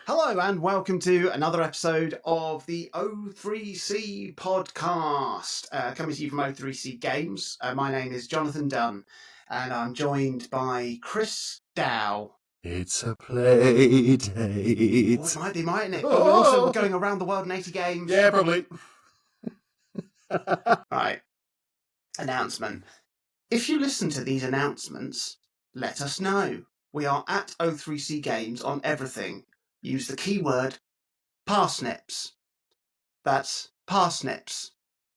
Hello and welcome to another episode of the O3C podcast, coming to you from O3C Games. My name is Jonathan Dunn, and I'm joined by Chris Dow. It's a play date. It might be, mightn't it? But we're going around the world in 80 games. Yeah, probably. Right. Announcement. If you listen to these announcements, let us know. We are at O3C Games on everything. Use the keyword parsnips. That's parsnips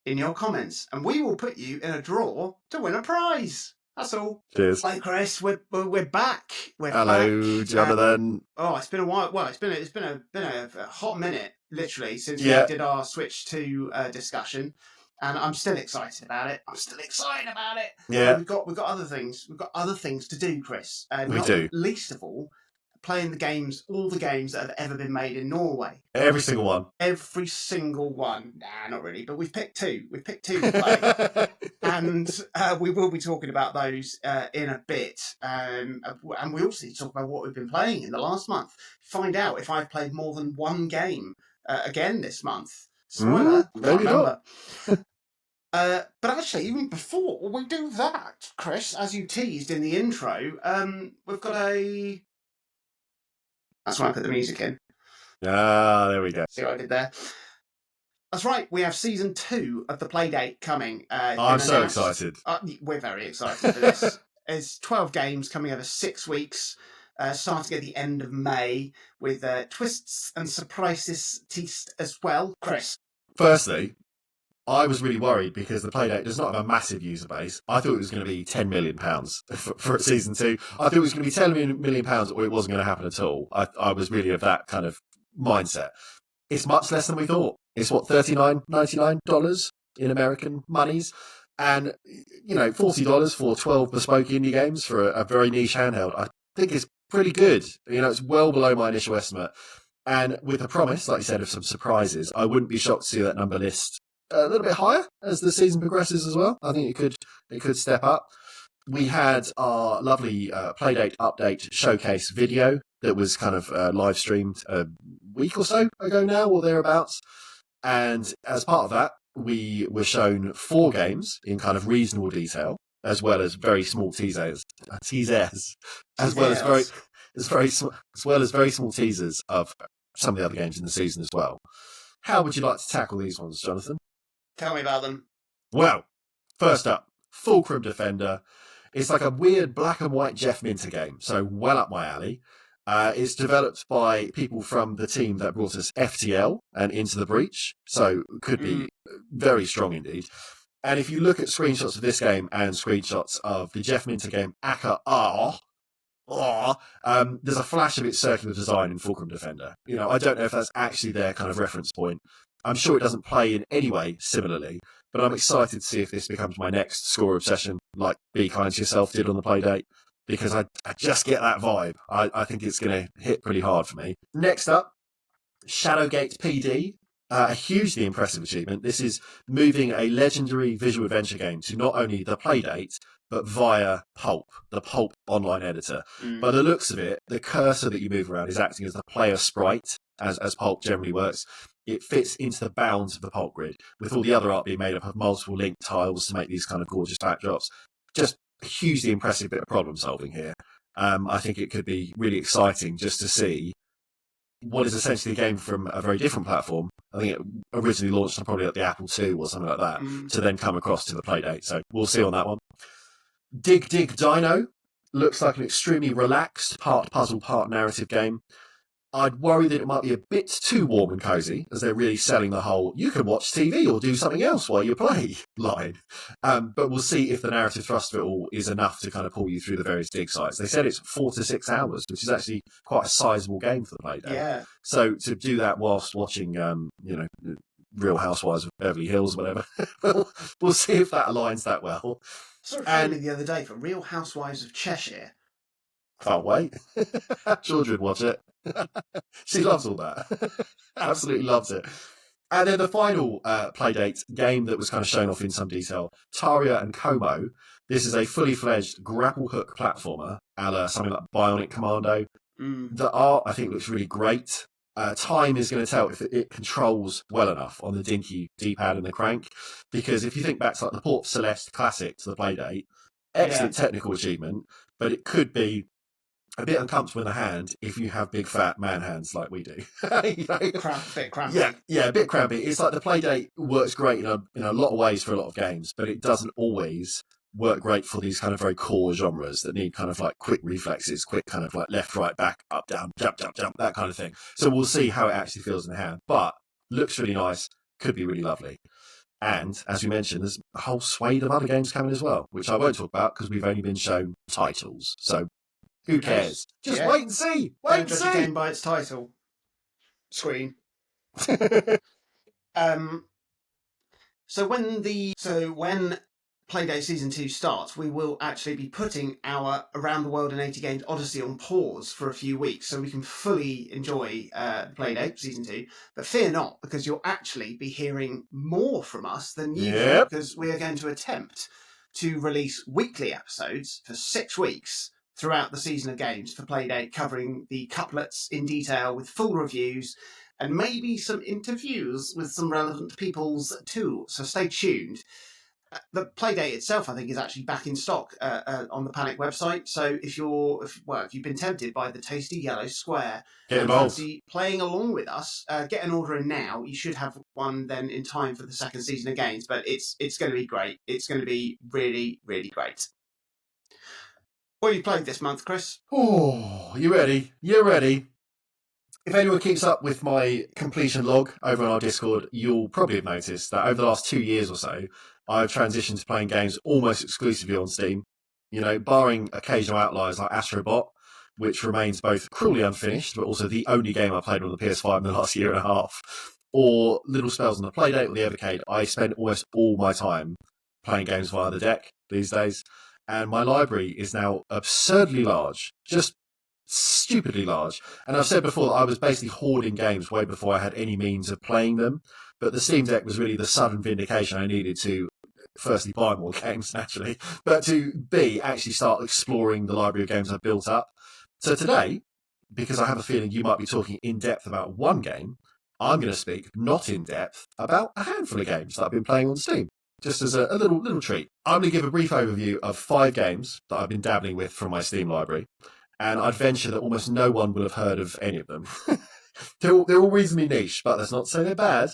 in your comments, and we will put you in a draw to win a prize. That's all. Cheers. Hi, Chris. We're back. Hello, back. Jonathan. It's been a while. Well, it's been a hot minute, literally, since we did our Switch 2 discussion, and I'm still excited about it. Yeah, we've got other things. We've got other things to do, Chris. We do. Least of all, playing all the games that have ever been made in Norway. Every single one. Every single one. Nah, not really, but we've picked two. We've picked two to play. And we will be talking about those in a bit. And we also need to talk about what we've been playing in the last month. Find out if I've played more than one game again this month. Spoiler. Maybe not. But actually, even before we do that, Chris, as you teased in the intro, we've got a... That's when I put the music in. Ah, there we go. See what I did there? That's right. We have season 2 of the Playdate coming. I'm so excited. We're very excited for this. It's 12 games coming over 6 weeks, starting at the end of May, with twists and surprises teased as well. Chris. Firstly, I was really worried because the Playdate does not have a massive user base. I thought it was going to be £10 million for season 2. I thought it was going to be £10 million or it wasn't going to happen at all. I was really of that kind of mindset. It's much less than we thought. It's $39.99 in American monies. And, $40 for 12 bespoke indie games for a very niche handheld, I think is pretty good. It's well below my initial estimate. And with a promise, like you said, of some surprises, I wouldn't be shocked to see that number list a little bit higher as the season progresses as well. I think it could step up. We had our lovely Playdate update showcase video that was kind of live streamed a week or so ago now, or thereabouts. And as part of that, we were shown 4 games in kind of reasonable detail, as well as very small teasers, as well as very small teasers of some of the other games in the season as well. How would you like to tackle these ones, Jonathan? Tell me about them. Well, first up, Fulcrum Defender. It's like a weird black and white Jeff Minter game, so well up my alley. It's developed by people from the team that brought us FTL and Into the Breach, so could be very strong indeed. And if you look at screenshots of this game and screenshots of the Jeff Minter game Aka there's a flash of its circular design in Fulcrum Defender. I don't know if that's actually their kind of reference point. I'm sure it doesn't play in any way similarly, but I'm excited to see if this becomes my next score obsession, like Be Kind to Yourself did on the Playdate, because I just get that vibe. I think it's going to hit pretty hard for me. Next up, Shadowgate PD. A hugely impressive achievement. This is moving a legendary visual adventure game to not only the Playdate, but via Pulp, the Pulp online editor. By the looks of it, the cursor that you move around is acting as the player sprite, as Pulp generally works. It fits into the bounds of the Pulp grid, with all the other art being made up of multiple linked tiles to make these kind of gorgeous backdrops. Just a hugely impressive bit of problem solving here. I think it could be really exciting just to see what is essentially a game from a very different platform. I think it originally launched on probably at the Apple II or something like that, to then come across to the Playdate. So we'll see on that one. Dig Dino looks like an extremely relaxed, part puzzle, part narrative game. I'd worry that it might be a bit too warm and cozy, as they're really selling the whole, you can watch TV or do something else while you play line. But we'll see if the narrative thrust of it all is enough to kind of pull you through the various dig sites. They said it's 4 to 6 hours, which is actually quite a sizable game for the Playdate. Yeah. So to do that whilst watching, Real Housewives of Beverly Hills, whatever, we'll see if that aligns that well. Saw a trailer the other day for Real Housewives of Cheshire. Can't wait. Georgia would watch it. She loves all that. Absolutely loves it. And then the final Playdate game that was kind of shown off in some detail, Taria and Como. This is a fully fledged grapple hook platformer, a la something like Bionic Commando. The art, I think, looks really great. time is going to tell if it controls well enough on the dinky D-pad and the crank. Because if you think back to like the Port Celeste Classic to the Playdate, excellent technical achievement, but it could be a bit uncomfortable in the hand if you have big fat man hands like we do. Bit crampy. Yeah, a bit crampy. It's like the Playdate works great in a lot of ways for a lot of games, but it doesn't always work great for these kind of very core genres that need kind of like quick reflexes, quick kind of like left, right, back, up, down, jump, that kind of thing. So we'll see how it actually feels in the hand, but looks really nice, could be really lovely. And as we mentioned, there's a whole swathe of other games coming as well, which I won't talk about because we've only been shown titles. So who cares? Just wait and see. Don't judge a game by its title. Screen. So when Playdate Season 2 starts, we will actually be putting our Around the World in 80 Games Odyssey on pause for a few weeks so we can fully enjoy Playdate Season 2. But fear not, because you'll actually be hearing more from us than usual, because we are going to attempt to release weekly episodes for 6 weeks throughout the season of games for Playdate, covering the couplets in detail with full reviews and maybe some interviews with some relevant peoples too. So stay tuned. The Playdate itself, I think, is actually back in stock on the Panic website. So if you've been tempted by the tasty yellow square, get involved. Fancy playing along with us, get an order in now. You should have one then in time for the second season of games. But it's going to be great. It's going to be really, really great. What have you played this month, Chris? Oh, you ready? You're ready. If anyone keeps up with my completion log over on our Discord, you'll probably have noticed that over the last 2 years or so, I've transitioned to playing games almost exclusively on Steam. You know, barring occasional outliers like Astrobot, which remains both cruelly unfinished, but also the only game I played on the PS5 in the last year and a half, or little spells on the Playdate or the Evercade, I spend almost all my time playing games via the deck these days. And my library is now absurdly large, just stupidly large. And I've said before that I was basically hoarding games way before I had any means of playing them. But the Steam Deck was really the sudden vindication I needed to, firstly, buy more games, naturally, but to, B, actually start exploring the library of games I've built up. So today, because I have a feeling you might be talking in depth about one game, I'm going to speak not in depth about a handful of games that I've been playing on Steam. Just as a little treat. I'm going to give a brief overview of 5 games that I've been dabbling with from my Steam library. And I'd venture that almost no one will have heard of any of them. They're all reasonably niche, but that's not to say they're bad.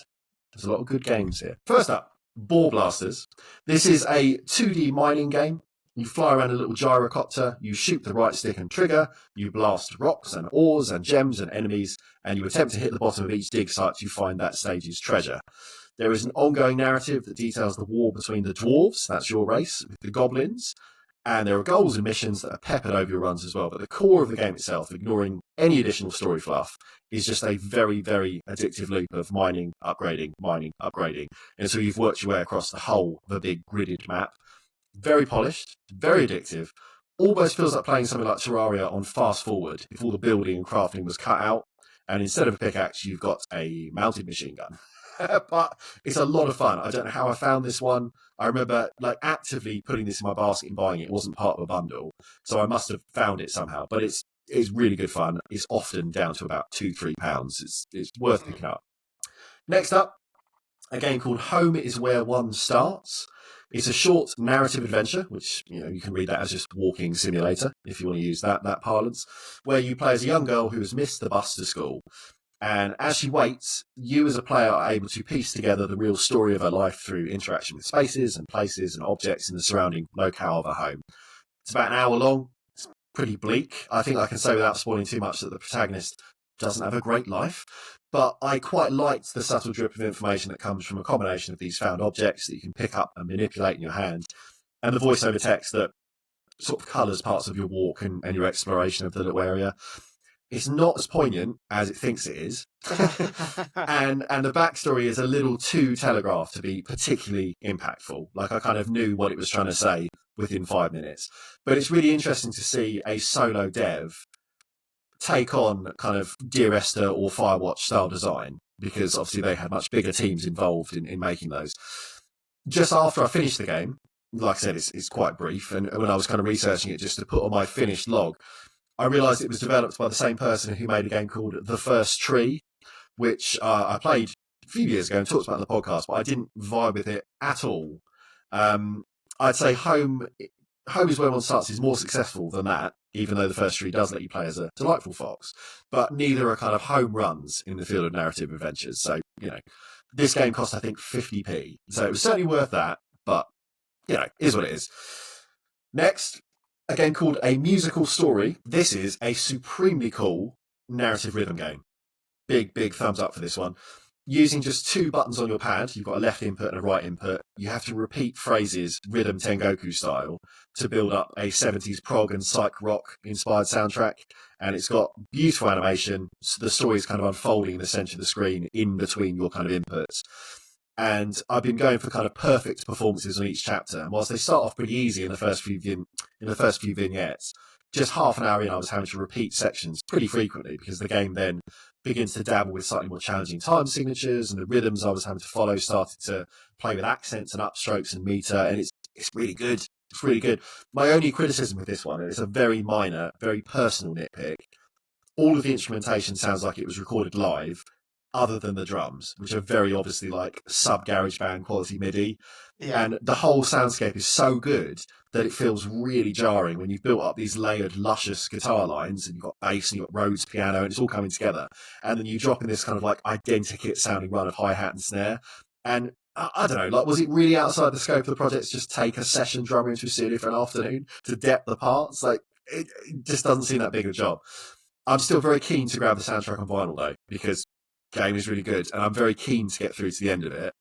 There's a lot of good games here. First up, Ball Blasters. This is a 2D mining game. You fly around a little gyrocopter, you shoot the right stick and trigger, you blast rocks and ores and gems and enemies, and you attempt to hit the bottom of each dig site to find that stage's treasure. There is an ongoing narrative that details the war between the dwarves, that's your race, with the goblins, and there are goals and missions that are peppered over your runs as well. But the core of the game itself, ignoring any additional story fluff, is just a very, very addictive loop of mining, upgrading. And so you've worked your way across the whole of a big gridded map. Very polished, very addictive. Almost feels like playing something like Terraria on fast forward, if all the building and crafting was cut out, and instead of a pickaxe, you've got a mounted machine gun. But it's a lot of fun. I don't know how I found this one. I remember actively putting this in my basket and buying it. It wasn't part of a bundle, so I must have found it somehow. But it's really good fun. It's often down to about £2-3. It's worth picking up. Next up, a game called Home is Where One Starts. It's a short narrative adventure, which you can read that as just walking simulator if you want to use that parlance, where you play as a young girl who has missed the bus to school. And as she waits, you as a player are able to piece together the real story of her life through interaction with spaces and places and objects in the surrounding locale of her home. It's about an hour long. It's pretty bleak. I think I can say without spoiling too much that the protagonist doesn't have a great life. But I quite liked the subtle drip of information that comes from a combination of these found objects that you can pick up and manipulate in your hand, and the voiceover text that sort of colours parts of your walk and your exploration of the little area. It's not as poignant as it thinks it is. and the backstory is a little too telegraphed to be particularly impactful. Like, I kind of knew what it was trying to say within 5 minutes. But it's really interesting to see a solo dev take on kind of Dear Esther or Firewatch style design, because obviously they had much bigger teams involved in making those. Just after I finished the game, like I said, it's quite brief, and when I was kind of researching it just to put on my finished log, I realised it was developed by the same person who made a game called The First Tree, which I played a few years ago and talked about in the podcast, but I didn't vibe with it at all. I'd say Home is where one starts is more successful than that, even though the first 3 does let you play as a delightful fox. But neither are kind of home runs in the field of narrative adventures. So, this game cost, I think, 50p. So it was certainly worth that, but, is what it is. Next, a game called A Musical Story. This is a supremely cool narrative rhythm game. Big thumbs up for this one. Using just 2 buttons on your pad, you've got a left input and a right input. You have to repeat phrases, rhythm Tengoku style, to build up a 70s prog and psych rock inspired soundtrack. And it's got beautiful animation. So the story is kind of unfolding in the center of the screen in between your kind of inputs. And I've been going for kind of perfect performances on each chapter. And whilst they start off pretty easy in the first few vignettes, just half an hour in, I was having to repeat sections pretty frequently because the game then begins to dabble with slightly more challenging time signatures, and the rhythms I was having to follow started to play with accents and upstrokes and meter, and it's really good. It's really good. My only criticism with this one, and it's a very minor, very personal nitpick, all of the instrumentation sounds like it was recorded live, other than the drums, which are very obviously like sub-garage band quality MIDI. Yeah. And the whole soundscape is so good that it feels really jarring when you've built up these layered, luscious guitar lines, and you've got bass and you've got Rhodes piano, and it's all coming together. And then you drop in this kind of like identikit sounding run of hi-hat and snare. And I don't know, like, was it really outside the scope of the project to just take a session drummer into a studio for an afternoon to depth the parts? Like, it just doesn't seem that big of a job. I'm still very keen to grab the soundtrack on vinyl, though, because the game is really good, and I'm very keen to get through to the end of it.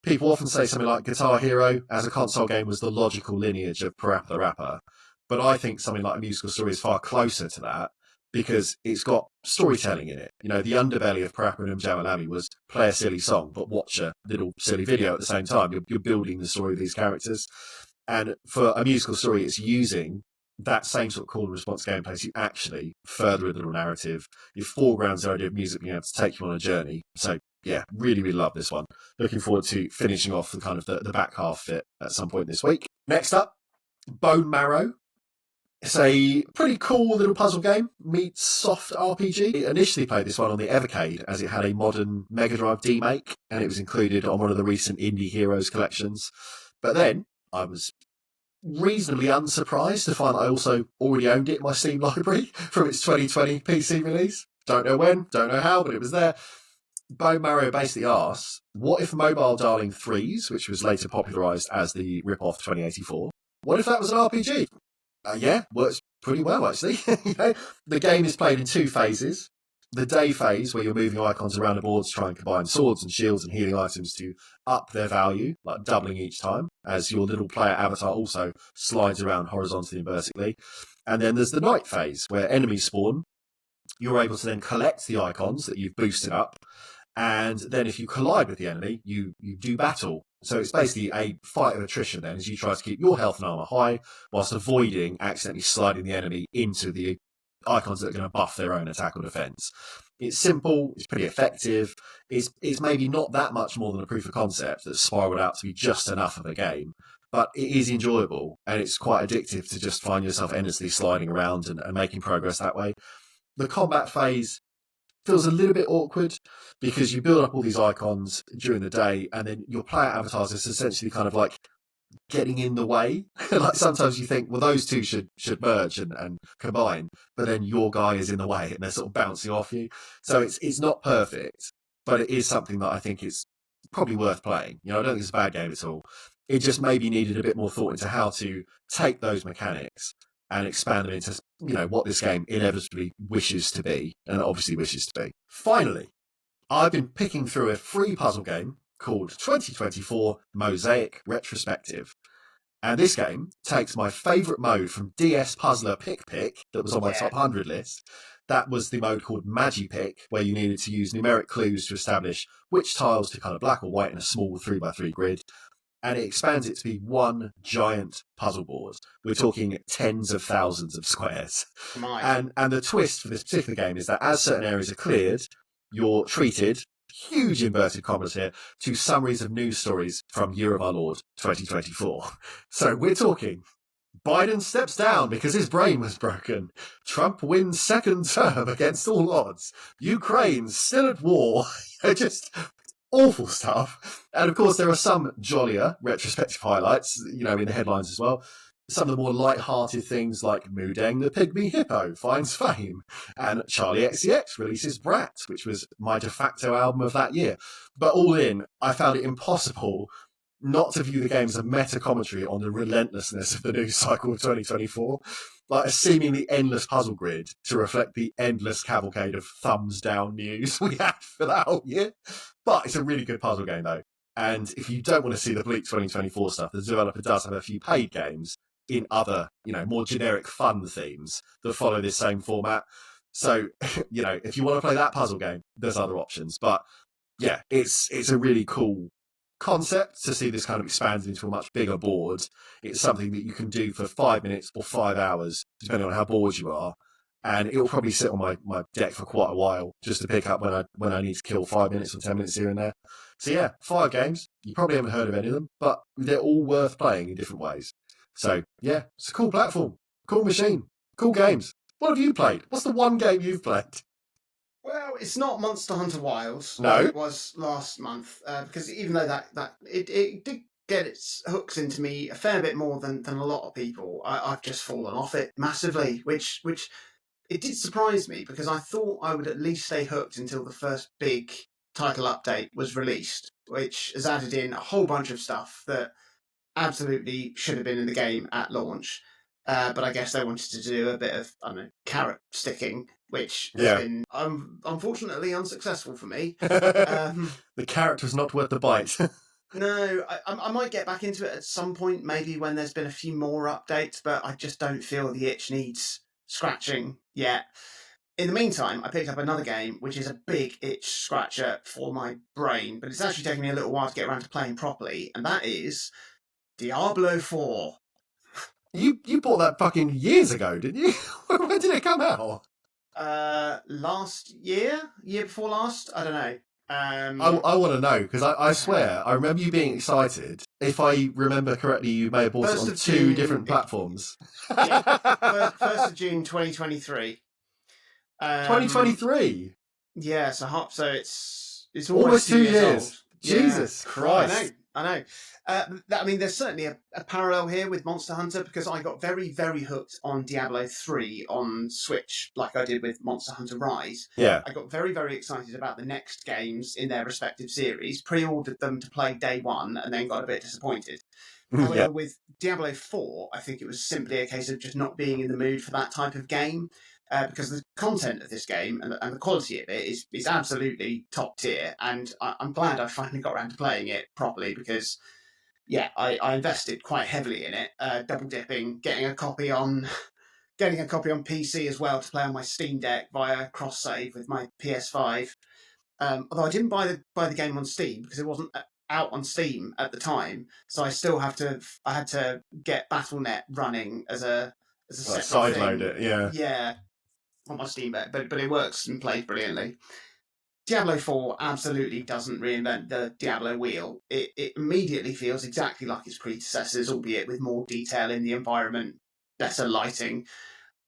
People often say something like Guitar Hero as a console game was the logical lineage of Parappa the Rapper, but I think something like A Musical Story is far closer to that because it's got storytelling in it. The underbelly of Parappa and Jamalami was play a silly song, but watch a little silly video at the same time. You're building the story of these characters. And for A Musical Story, it's using that same sort of call and response gameplay to actually further a little narrative. It foregrounds the idea of music being able to take you on a journey. So, yeah, really, really love this one. Looking forward to finishing off the kind of the back half of it at some point this week. Next up, Bone Marrow. It's a pretty cool little puzzle game meets soft RPG. I initially played this one on the Evercade as it had a modern Mega Drive D-Make, and it was included on one of the recent Indie Heroes collections. But then I was reasonably unsurprised to find that I also already owned it in my Steam library from its 2020 PC release. Don't know when, don't know how, but it was there. Bone Marrow basically asks, what if Mobile Darling 3s, which was later popularised as the rip-off 2084, what if that was an RPG? Yeah, works pretty well, actually. The game is played in 2 phases. The day phase, where you're moving icons around the board to try and combine swords and shields and healing items to up their value, like doubling each time, as your little player avatar also slides around horizontally and vertically. And then there's the night phase, where enemies spawn. You're able to then collect the icons that you've boosted up, and then if you collide with the enemy, you do battle. So it's basically a fight of attrition then, as you try to keep your health and armor high, whilst avoiding accidentally sliding the enemy into the icons that are going to buff their own attack or defense. It's simple, it's pretty effective, it's maybe not that much more than a proof of concept that's spiraled out to be just enough of a game, but it is enjoyable, and it's quite addictive to just find yourself endlessly sliding around and making progress that way. The combat phase feels a little bit awkward because you build up all these icons during the day, and then your player avatars is essentially kind of like getting in the way. Like sometimes you think, well, those two should merge and combine, but then your guy is in the way and they're sort of bouncing off you. So it's not perfect, but it is something that I think is probably worth playing. I don't think it's a bad game at all. It just maybe needed a bit more thought into how to take those mechanics and expand them into, what this game inevitably wishes to be, and obviously wishes to be. Finally, I've been picking through a free puzzle game called 2024 Mosaic Retrospective. And this game takes my favourite mode from DS Puzzler Pick Pick that was on my top 100 list. That was the mode called Magipick, where you needed to use numeric clues to establish which tiles to colour black or white in a small 3x3 grid. And it expands it to be one giant puzzle board. We're talking tens of thousands of squares. And the twist for this particular game is that as certain areas are cleared, you're treated, huge inverted commas here, to summaries of news stories from Year of Our Lord 2024. So we're talking Biden steps down because his brain was broken. Trump wins second term against all odds. Ukraine's still at war. Just awful stuff. And of course, there are some jollier retrospective highlights, in the headlines as well. Some of the more light-hearted things like Moodeng the Pygmy Hippo finds fame, and Charlie XCX releases Brat, which was my de facto album of that year. But all in, I found it impossible not to view the game as a meta-commentary on the relentlessness of the news cycle of 2024, like a seemingly endless puzzle grid to reflect the endless cavalcade of thumbs-down news we had for that whole year. But it's a really good puzzle game, though. And if you don't want to see the bleak 2024 stuff, the developer does have a few paid games in other, more generic fun themes that follow this same format. So, if you want to play that puzzle game, there's other options. But yeah, it's a really cool concept to see this kind of expanded into a much bigger board. It's something that you can do for 5 minutes or 5 hours, depending on how bored you are. And it will probably sit on my deck for quite a while just to pick up when I need to kill 5 minutes or 10 minutes here and there. So yeah, 5 games. You probably haven't heard of any of them, but they're all worth playing in different ways. So yeah, it's a cool platform, cool machine, cool games. What have you played? What's the one game you've played? Well, it's not Monster Hunter Wilds. No. It was last month, because even though that it did get its hooks into me a fair bit more than a lot of people, I've just fallen off it massively, which it did surprise me, because I thought I would at least stay hooked until the first big title update was released, which has added in a whole bunch of stuff that absolutely should have been in the game at launch. But I guess they wanted to do a bit of, carrot sticking, which has been unfortunately unsuccessful for me. The carrot was not worth the bite. No, I might get back into it at some point, maybe when there's been a few more updates, but I just don't feel the itch needs scratching yet. In the meantime, I picked up another game, which is a big itch scratcher for my brain, but it's actually taken me a little while to get around to playing properly, and that is Diablo IV. You bought that fucking years ago, didn't you? When did it come out? Last year before last, I don't know. I want to know, because I swear I remember you being excited. If I remember correctly, you may have bought it on 2 different platforms. Yeah, 1st of June 2023. 2023. Yeah, so it's almost 2 years. Old. Jesus Christ! I know. There's certainly a parallel here with Monster Hunter, because I got very, very hooked on Diablo 3 on Switch, like I did with Monster Hunter Rise. Yeah. I got very, very excited about the next games in their respective series, pre-ordered them to play day one, and then got a bit disappointed. However, with Diablo 4, I think it was simply a case of just not being in the mood for that type of game. Because the content of this game and the quality of it is absolutely top tier, and I'm glad I finally got around to playing it properly, because I invested quite heavily in it, double dipping, getting a copy on PC as well to play on my Steam Deck via cross save with my PS5. Although I didn't buy the game on Steam because it wasn't out on Steam at the time, so I had to get Battle.net running as a separate thing. Sideload it, yeah. On my Steam Deck, but it works and plays brilliantly. Diablo 4 absolutely doesn't reinvent the Diablo wheel. It immediately feels exactly like its predecessors, albeit with more detail in the environment, better lighting.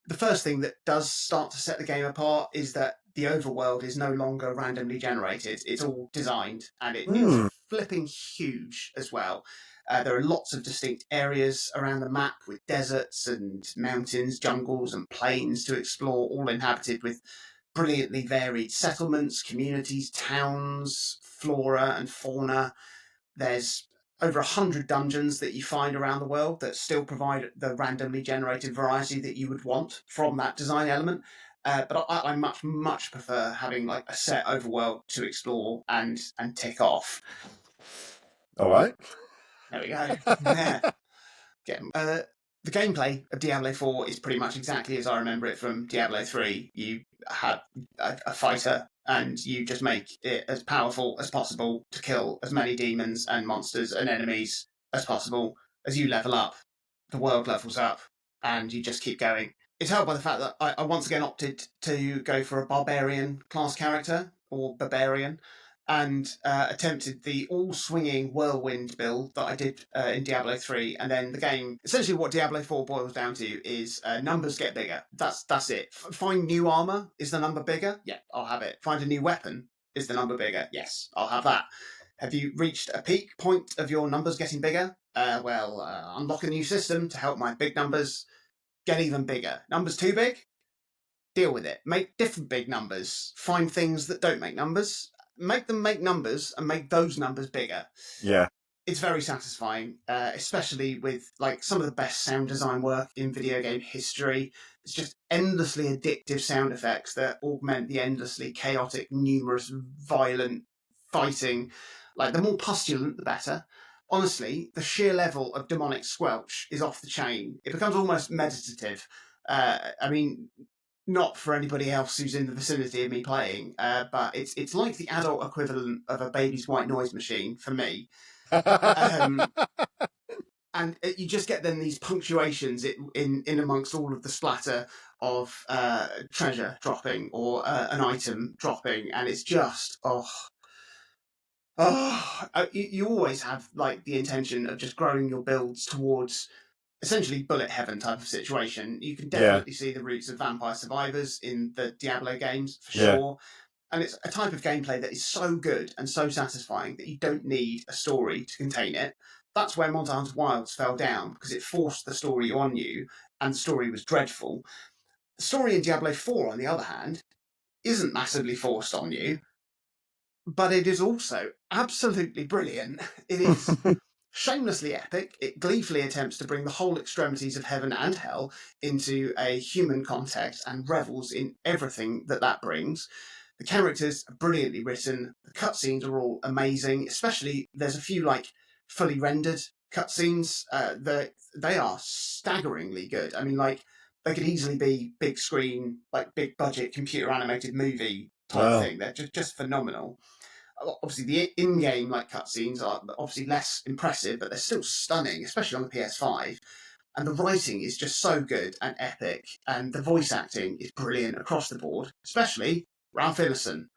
The first thing that does start to set the game apart is that the overworld is no longer randomly generated. It's all designed, and it's flipping huge as well. There are lots of distinct areas around the map with deserts and mountains, jungles and plains to explore, all inhabited with brilliantly varied settlements, communities, towns, flora and fauna. There's over 100 dungeons that you find around the world that still provide the randomly generated variety that you would want from that design element. But I much, much prefer having like a set overworld to explore and tick off. All right. There we go. The gameplay of Diablo 4 is pretty much exactly as I remember it from Diablo 3. You have a fighter, and you just make it as powerful as possible to kill as many demons and monsters and enemies as possible. As you level up, the world levels up, and you just keep going. It's helped by the fact that I once again opted to go for a barbarian class character, or barbarian. and attempted the all-swinging whirlwind build that I did in Diablo 3, and then the game, essentially what Diablo 4 boils down to is numbers get bigger. That's it. Find new armor, is the number bigger? Yeah, I'll have it. Find a new weapon, is the number bigger? Yes, I'll have that. Have you reached a peak point of your numbers getting bigger? Unlock a new system to help my big numbers get even bigger. Numbers too big? Deal with it. Make different big numbers. Find things that don't make numbers. Make them make numbers and make those numbers bigger. Yeah. It's very satisfying, especially with like some of the best sound design work in video game history. It's just endlessly addictive sound effects that augment the endlessly chaotic, numerous, violent fighting. Like the more pustulant, the better. Honestly, the sheer level of demonic squelch is off the chain. It becomes almost meditative. I mean, not for anybody else who's in the vicinity of me playing, but it's like the adult equivalent of a baby's white noise machine for me. And you just get then these punctuations in amongst all of the splatter of treasure dropping or an item dropping, and it's just you always have like the intention of just growing your builds towards essentially bullet heaven type of situation. You can definitely see the roots of Vampire Survivors in the Diablo games for sure. And it's a type of gameplay that is so good and so satisfying that you don't need a story to contain it. That's where Monster Hunter Wilds fell down, because it forced the story on you, and the story was dreadful. The story in Diablo 4, on the other hand, isn't massively forced on you, but it is also absolutely brilliant. It is shamelessly epic. It gleefully attempts to bring the whole extremities of heaven and hell into a human context and revels in everything that brings. The characters are brilliantly written. The cutscenes are all amazing. Especially, there's a few like fully rendered cutscenes. They are staggeringly good. I mean, like they could easily be big screen, like big budget computer animated movie type thing. They're just phenomenal. Obviously, the in-game like cutscenes are obviously less impressive, but they're still stunning, especially on the PS5. And the writing is just so good and epic, and the voice acting is brilliant across the board, especially Ralph Ineson,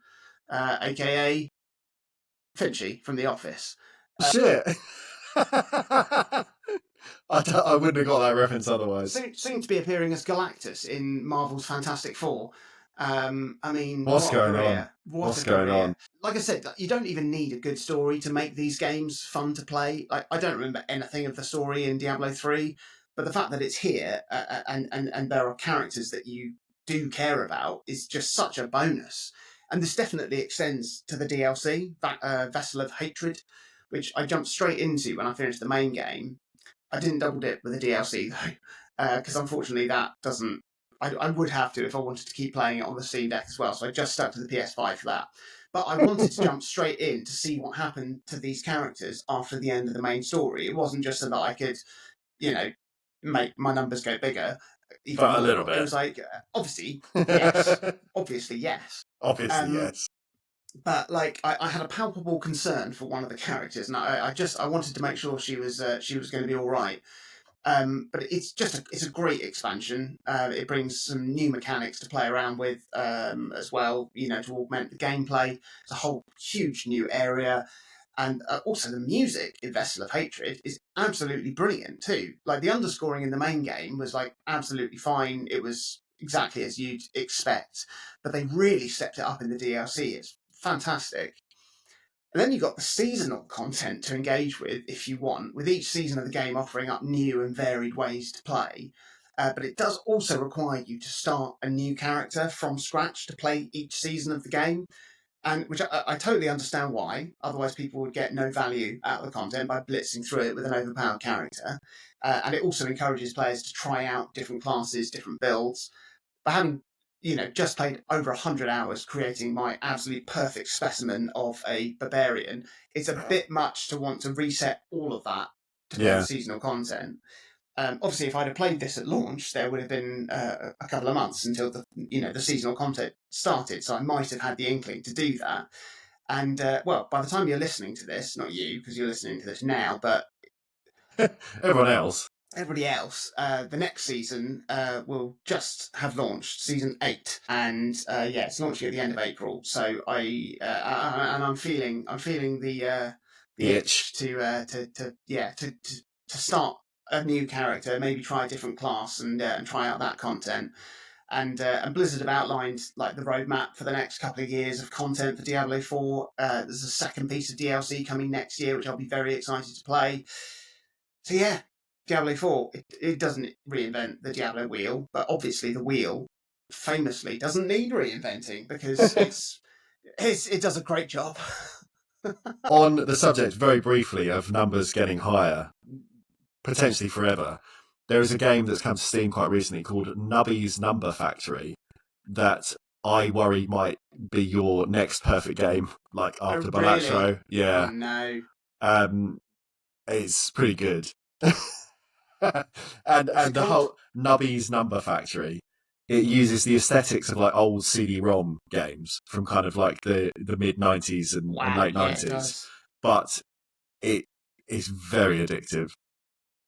aka Finchy from The Office. Shit. I wouldn't have got that reference otherwise. Soon to be appearing as Galactus in Marvel's Fantastic Four. I mean, what's going on? What's going on? Like I said, you don't even need a good story to make these games fun to play. Like I don't remember anything of the story in Diablo 3, but the fact that it's here and there are characters that you do care about is just such a bonus. And this definitely extends to the DLC, Vessel of Hatred, which I jumped straight into when I finished the main game. I didn't double dip with the DLC though, because unfortunately that doesn't. I would have to if I wanted to keep playing it on the Steam Deck as well, so I just stuck to the PS5 for that. But I wanted to jump straight in to see what happened to these characters after the end of the main story. It wasn't just so that I could, make my numbers go bigger. But a little bit. It was like, obviously, yes. Obviously, yes. Yes. But like, I had a palpable concern for one of the characters, and I wanted to make sure she was going to be all right. But it's a great expansion. It brings some new mechanics to play around with as well, to augment the gameplay. It's a whole huge new area. And also the music in Vessel of Hatred is absolutely brilliant too. Like the underscoring in the main game was like absolutely fine. It was exactly as you'd expect. But they really stepped it up in the DLC. It's fantastic. And then you've got the seasonal content to engage with if you want, with each season of the game offering up new and varied ways to play. But it does also require you to start a new character from scratch to play each season of the game, and which I totally understand why. Otherwise, people would get no value out of the content by blitzing through it with an overpowered character. And it also encourages players to try out different classes, different builds. But having just played over 100 hours creating my absolute perfect specimen of a barbarian, it's a bit much to want to reset all of that to play the seasonal content. Obviously, if I'd have played this at launch, there would have been a couple of months until the seasonal content started, so I might have had the inkling to do that. And by the time you're listening to this, not you, because you're listening to this now, but everyone else, everybody else, the next season will just have launched, season 8, and it's launching at the end of April. So I'm feeling the itch to start a new character, maybe try a different class and try out that content. And Blizzard have outlined like the roadmap for the next couple of years of content for Diablo 4. There's a second piece of DLC coming next year, which I'll be very excited to play. So yeah, Diablo 4, it doesn't reinvent the Diablo wheel, but obviously the wheel famously doesn't need reinventing because it does a great job. On the subject, very briefly, of numbers getting higher, potentially forever, there is a game that's come to Steam quite recently called Nubby's Number Factory that I worry might be your next perfect game, like after Balatro. Really? Yeah. Oh no. It's pretty good. and the whole Nubby's Number Factory, it uses the aesthetics of like old CD-ROM games from kind of like the mid-90s and late 90s. But it is very addictive.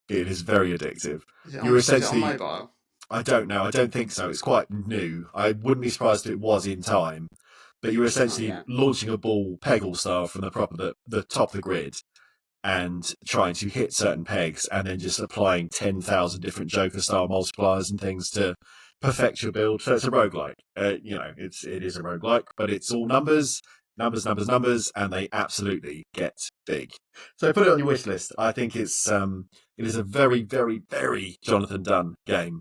It is very addictive. You're essentially, is it on mobile? I don't know. I don't think so. It's quite new. I wouldn't be surprised if it was in time. But you're essentially launching a ball Peggle style from the top of the grid and trying to hit certain pegs and then just applying 10,000 different Joker style multipliers and things to perfect your build. So it's a roguelike. It is a roguelike, but it's all numbers, and they absolutely get big. So put it on your wish list. I think it is a very, very, very Jonathan Dunn game.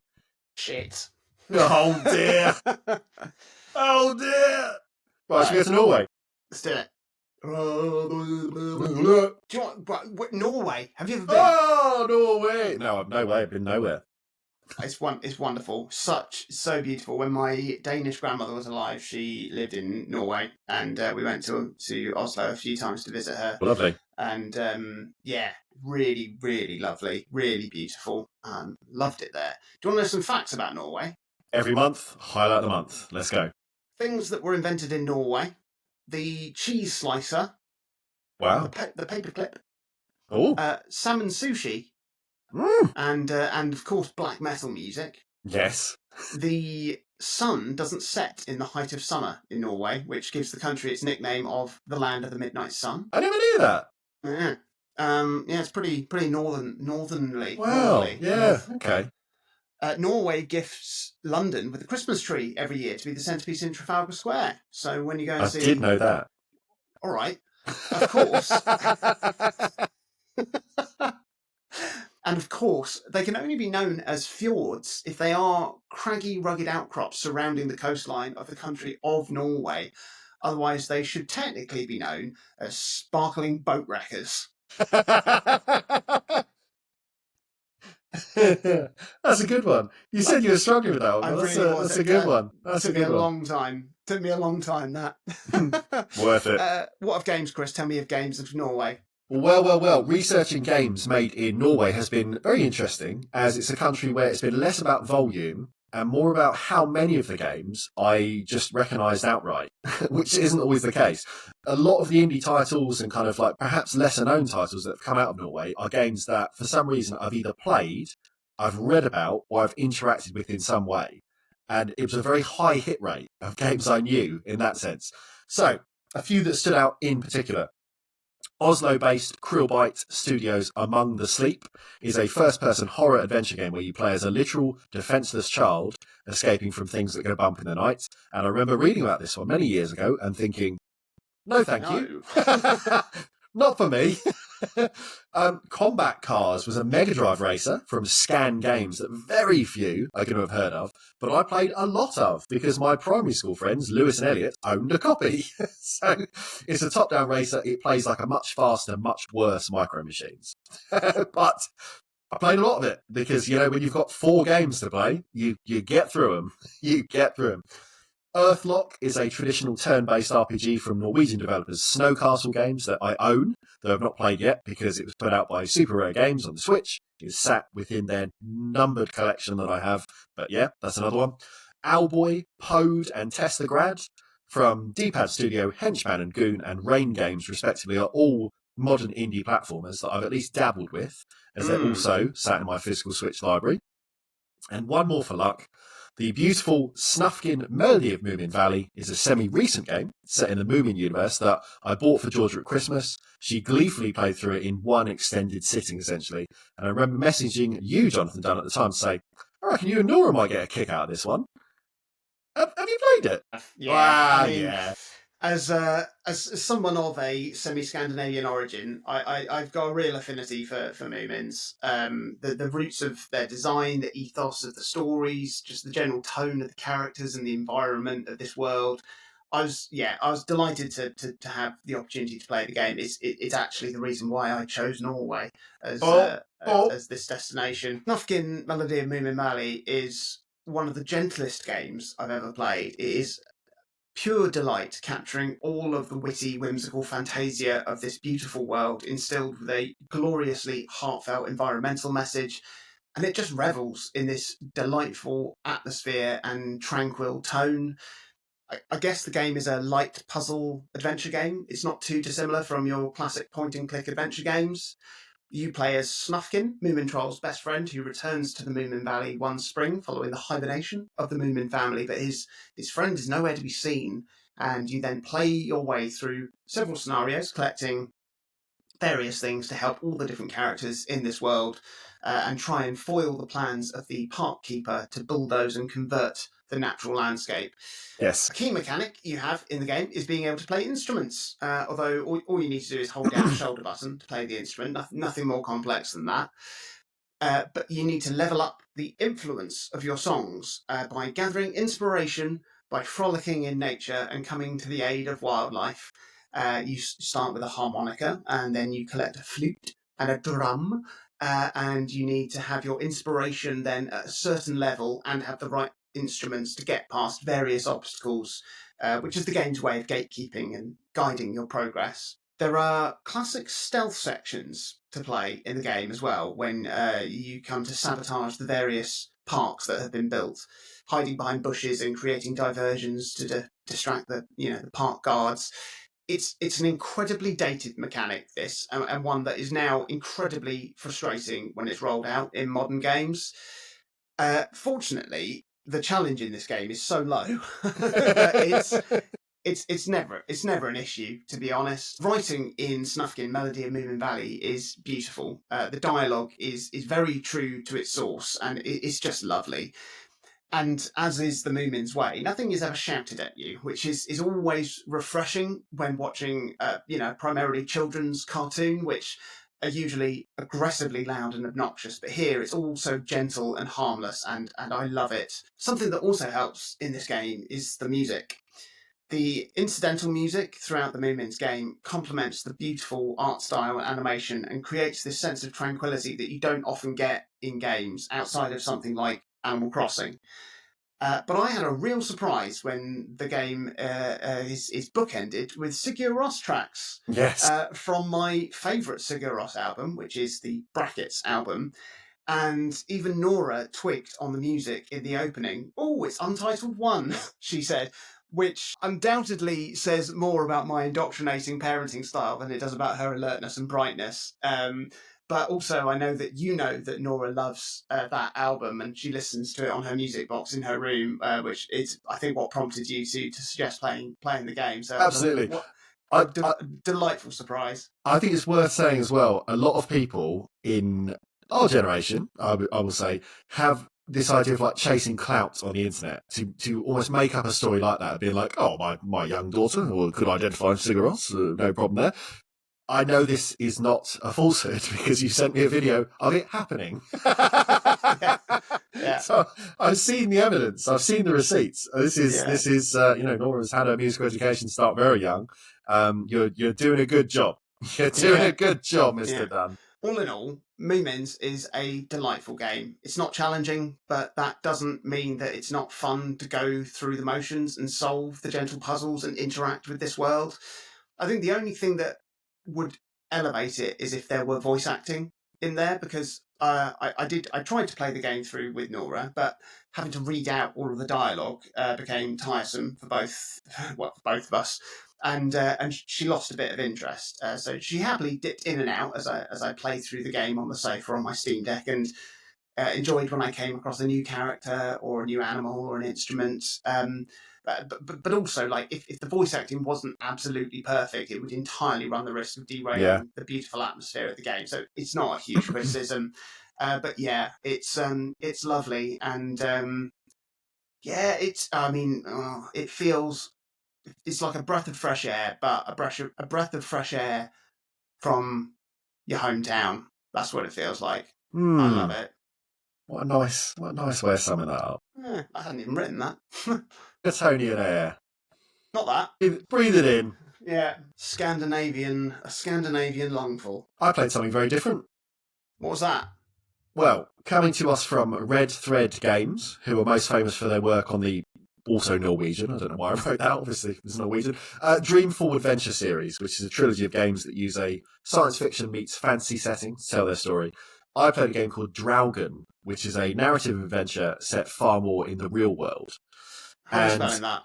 Shit. Oh dear. Oh dear. Right, should we go to Norway? Let's do it. Do you want Norway? Have you ever been? Oh, Norway! No way. I've been nowhere. It's wonderful. So beautiful. When my Danish grandmother was alive, she lived in Norway, and we went to Oslo a few times to visit her. Lovely. And really, really lovely, really beautiful. Loved it there. Do you want to know some facts about Norway? Every month, highlight of the month. Let's go. Things that were invented in Norway: the cheese slicer. Wow. The paperclip. Oh. Salmon sushi. Mm. And of course black metal music. Yes. The sun doesn't set in the height of summer in Norway, which gives the country its nickname of the land of the midnight sun. I never knew that. Yeah. It's pretty northernly. Wow. Northerly. Yeah. Okay. Norway gifts London with a Christmas tree every year to be the centrepiece in Trafalgar Square. So when you go and see... I did know that. All right. Of course. And of course, they can only be known as fjords if they are craggy, rugged outcrops surrounding the coastline of the country of Norway. Otherwise, they should technically be known as sparkling boat wreckers. That's a good one. You said you were struggling with that one. That's a good one. Took me a long time. Took me a long time, that. Worth it. What of games, Chris? Tell me of games of Norway. Well. Researching games made in Norway has been very interesting, as it's a country where it's been less about volume and more about how many of the games I just recognised outright, which isn't always the case. A lot of the indie titles and kind of like perhaps lesser known titles that have come out of Norway are games that for some reason I've either played, I've read about, or I've interacted with in some way. And it was a very high hit rate of games I knew in that sense. So, a few that stood out in particular. Oslo-based Krillbyte Studios' Among the Sleep is a first-person horror adventure game where you play as a literal defenseless child escaping from things that go bump in the night. And I remember reading about this one many years ago and thinking, no, thank you. Not for me. Combat Cars was a Mega Drive racer from Scan Games that very few are going to have heard of, but I played a lot of because my primary school friends, Lewis and Elliot, owned a copy. So it's a top-down racer. It plays like a much faster, much worse Micro Machines. But I played a lot of it because, when you've got 4 games to play, you get through them. You get through them. Earthlock is a traditional turn-based RPG from Norwegian developers Snow Castle Games that I own, though I've not played yet because it was put out by Super Rare Games on the Switch. It's sat within their numbered collection that I have, but yeah, that's another one. Owlboy, Pode, and Testagrad from D-Pad Studio, Henchman and Goon, and Rain Games, respectively, are all modern indie platformers that I've at least dabbled with, as they're also sat in my physical Switch library. And one more for luck. The beautiful Snufkin Melody of Moominvalley is a semi-recent game set in the Moomin universe that I bought for Georgia at Christmas. She gleefully played through it in one extended sitting, essentially. And I remember messaging you, Jonathan Dunn, at the time to say, I reckon you and Nora might get a kick out of this one. Have you played it? Yeah, I mean, yeah. as someone of a semi-Scandinavian origin, I've got a real affinity for Moomins. The roots of their design, the ethos of the stories, just the general tone of the characters and the environment of this world. I was delighted to have the opportunity to play the game. It's actually the reason why I chose Norway as this destination. Snufkin Melody of Moominvalley is one of the gentlest games I've ever played. It is pure delight, capturing all of the witty, whimsical fantasia of this beautiful world, instilled with a gloriously heartfelt environmental message. And it just revels in this delightful atmosphere and tranquil tone. I guess the game is a light puzzle adventure game. It's not too dissimilar from your classic point and click adventure games. You play as Snufkin, Moomin Troll's best friend, who returns to the Moomin Valley one spring following the hibernation of the Moomin family, but his friend is nowhere to be seen. And you then play your way through several scenarios, collecting various things to help all the different characters in this world and try and foil the plans of the park keeper to bulldoze and convert the natural landscape. Yes. A key mechanic you have in the game is being able to play instruments, although all you need to do is hold down the shoulder button to play the instrument, nothing more complex than that. But you need to level up the influence of your songs by gathering inspiration, by frolicking in nature and coming to the aid of wildlife. You start with a harmonica, and then you collect a flute and a drum, and you need to have your inspiration then at a certain level and have the right instruments to get past various obstacles, which is the game's way of gatekeeping and guiding your progress. There are classic stealth sections to play in the game as well when you come to sabotage the various parks that have been built, hiding behind bushes and creating diversions to distract the park guards. It's an incredibly dated mechanic, this, and one that is now incredibly frustrating when it's rolled out in modern games. Fortunately, the challenge in this game is so low that it's never an issue, to be honest. Writing in Snufkin Melody of Moominvalley is beautiful. The dialogue is very true to its source, and it's just lovely. And as is the Moomin's way, nothing is ever shouted at you, which is always refreshing when watching, primarily children's cartoon, which are usually aggressively loud and obnoxious. But here it's all so gentle and harmless, and I love it. Something that also helps in this game is the music. The incidental music throughout the Moomin's game complements the beautiful art style and animation and creates this sense of tranquility that you don't often get in games outside of something like Animal Crossing. But I had a real surprise when the game is bookended with Sigur Rós tracks. Yes. From my favourite Sigur Rós album, which is the Brackets album. And even Nora twigged on the music in the opening. Oh, it's Untitled 1, she said, which undoubtedly says more about my indoctrinating parenting style than it does about her alertness and brightness. But also, I know that Nora loves that album, and she listens to it on her music box in her room, which is, I think, what prompted you to suggest playing the game. So absolutely, delightful surprise. I think it's worth saying as well. A lot of people in our generation, I will say, have this idea of like chasing clout on the internet to almost make up a story like that, being like, oh, my young daughter could identify Sigur Rós, no problem there. I know this is not a falsehood because you sent me a video of it happening. Yeah. So I've seen the evidence. I've seen the receipts. This is Nora's had her musical education start very young. You're doing a good job. You're doing a good job, Mr. Dunn. All in all, Moomins is a delightful game. It's not challenging, but that doesn't mean that it's not fun to go through the motions and solve the gentle puzzles and interact with this world. I think the only thing that would elevate it is if there were voice acting in there, because I tried to play the game through with Nora, but having to read out all of the dialogue became tiresome for both of us. and she lost a bit of interest. So she happily dipped in and out as I played through the game on the sofa on my Steam Deck, and enjoyed when I came across a new character or a new animal or an instrument. But also, like, if the voice acting wasn't absolutely perfect, it would entirely run the risk of derailing the beautiful atmosphere of the game. So it's not a huge criticism, but yeah, it's lovely, and yeah, it feels, it's like a breath of fresh air, but a breath of fresh air from your hometown. That's what it feels like. I love it. What a nice way of summing that up. I hadn't even written that. Catonian air. Not that. Breathe it in. Yeah. A Scandinavian lungful. I played something very different. What was that? Well, coming to us from Red Thread Games, who are most famous for their work on the also Norwegian, I don't know why I wrote that, obviously it's Norwegian, Dreamfall Adventure series, which is a trilogy of games that use a science fiction meets fantasy setting to tell their story. I played a game called Draugen, which is a narrative adventure set far more in the real world. How are you spelling that?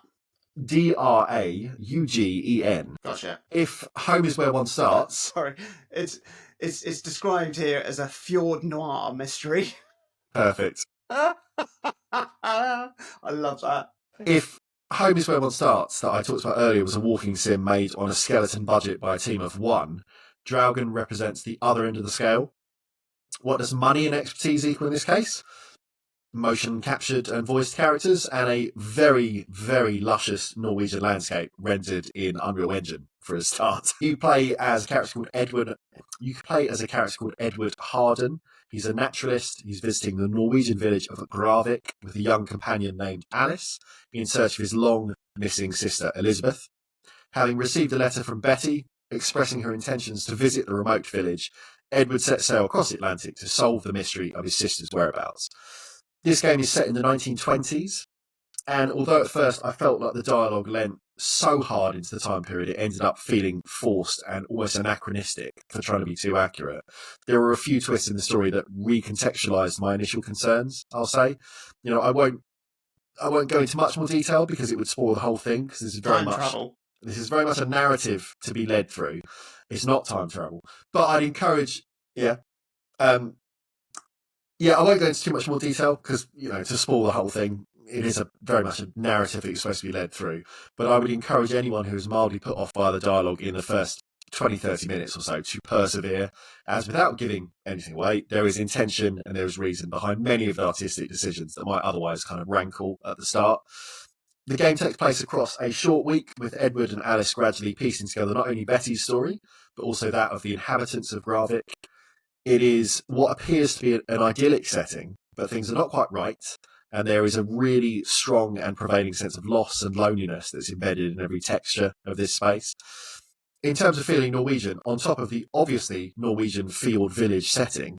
Draugen. Gotcha. If home is where one starts. Sorry, it's described here as a fjord noir mystery. Perfect. I love that. If home is where one starts, that I talked about earlier, was a walking sim made on a skeleton budget by a team of one, Draugen represents the other end of the scale. What does money and expertise equal in this case? Motion captured and voiced characters and a very, very luscious Norwegian landscape rendered in Unreal Engine for a start. You play as a character called Edward Harden. He's a naturalist. He's visiting the Norwegian village of Gravik with a young companion named Alice in search of his long missing sister Elizabeth. Having received a letter from Betty expressing her intentions to visit the remote village, Edward sets sail across the Atlantic to solve the mystery of his sister's whereabouts. This game is set in the 1920s, and although at first I felt like the dialogue lent so hard into the time period, it ended up feeling forced and almost anachronistic for trying to be too accurate. There were a few twists in the story that recontextualized my initial concerns, I'll say. You know, I won't go into much more detail because it would spoil the whole thing, because this is very much a narrative to be led through. It's not time travel. But I'd encourage, I won't go into too much more detail because, you know, to spoil the whole thing, it is very much a narrative that you're supposed to be led through. But I would encourage anyone who is mildly put off by the dialogue in the first 20, 30 minutes or so to persevere, as without giving anything away, there is intention and there is reason behind many of the artistic decisions that might otherwise kind of rankle at the start. The game takes place across a short week, with Edward and Alice gradually piecing together not only Betty's story, but also that of the inhabitants of Gravik. It is what appears to be an idyllic setting, but things are not quite right, and there is a really strong and prevailing sense of loss and loneliness that's embedded in every texture of this space. In terms of feeling Norwegian, on top of the obviously Norwegian field village setting,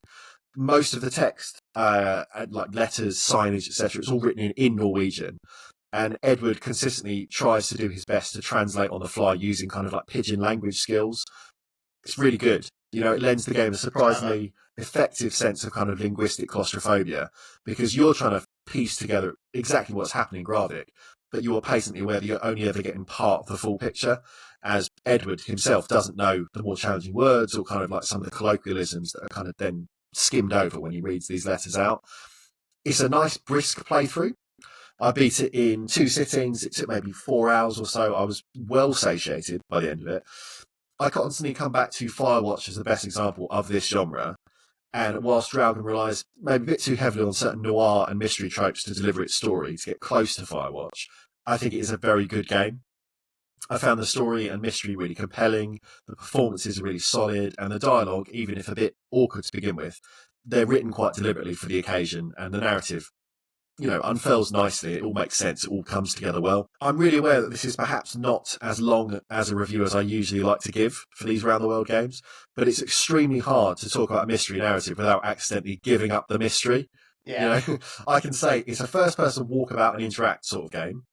most of the text, like letters, signage, etc., it's all written in Norwegian. And Edward consistently tries to do his best to translate on the fly using kind of like pidgin language skills. It's really good. You know, it lends the game a surprisingly effective sense of kind of linguistic claustrophobia, because you're trying to piece together exactly what's happening in Gravik, but you are patently aware that you're only ever getting part of the full picture, as Edward himself doesn't know the more challenging words or kind of like some of the colloquialisms that are kind of then skimmed over when he reads these letters out. It's a nice, brisk playthrough. I beat it in 2 sittings. It took maybe 4 hours or so. I was well satiated by the end of it. I constantly come back to Firewatch as the best example of this genre, and whilst Draugen relies maybe a bit too heavily on certain noir and mystery tropes to deliver its story, to get close to Firewatch, I think it is a very good game. I found the story and mystery really compelling, the performances are really solid, and the dialogue, even if a bit awkward to begin with, they're written quite deliberately for the occasion, and the narrative, you know, unfurls nicely. It all makes sense. It all comes together well. I'm really aware that this is perhaps not as long as a review as I usually like to give for these round the world games, but it's extremely hard to talk about a mystery narrative without accidentally giving up the mystery. Yeah. You know, I can say it's a first person walkabout and interact sort of game.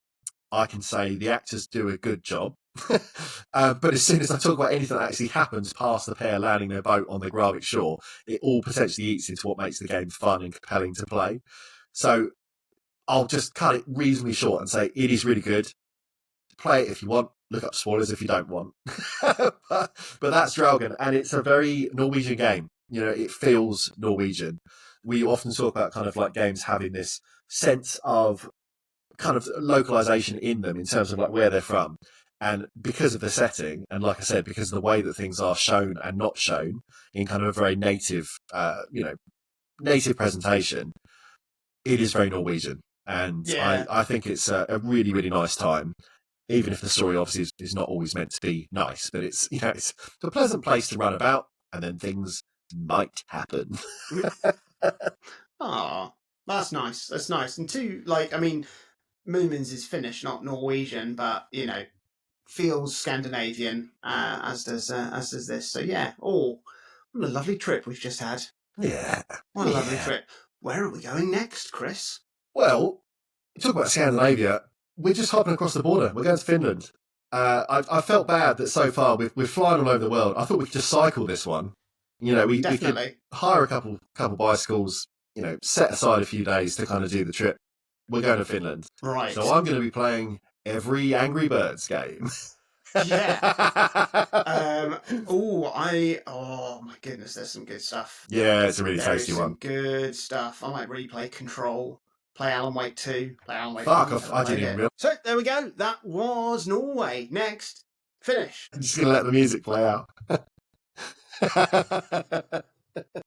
I can say the actors do a good job. But as soon as I talk about anything that actually happens past the pair landing their boat on the Gravik shore, it all potentially eats into what makes the game fun and compelling to play. So I'll just cut it reasonably short and say it is really good. Play it if you want. look up spoilers if you don't want. but that's Draugen, and it's a very Norwegian game. It feels Norwegian. We often talk about kind of like games having this sense of kind of localization in them in terms of like where they're from. And because of the setting, and like I said, because of the way that things are shown and not shown in kind of a very native, native presentation, it is very Norwegian. And I think it's a really, really nice time, even if the story obviously is not always meant to be nice. But it's it's a pleasant place to run about, and then things might happen. Ah, that's nice. That's nice. And two, Moomins is Finnish, not Norwegian, but feels Scandinavian, as does this. So yeah, what a lovely trip we've just had. Yeah, what a lovely trip. Where are we going next, Chris? Well, talk about Scandinavia. We're just hopping across the border. We're going to Finland. I felt bad that so far we're flying all over the world. I thought we could just cycle this one. We could hire a couple bicycles. Set aside a few days to kind of do the trip. We're going to Finland, right? So I'm going to be playing every Angry Birds game. Yeah. Oh my goodness, there's some good stuff. Yeah, it's a really tasty one. Good stuff. I might replay Control, play Alan Wake 2, play Alan Wake 1. I didn't even realize. So there we go. That was Norway. Next, finish. I'm just going to let the music play out.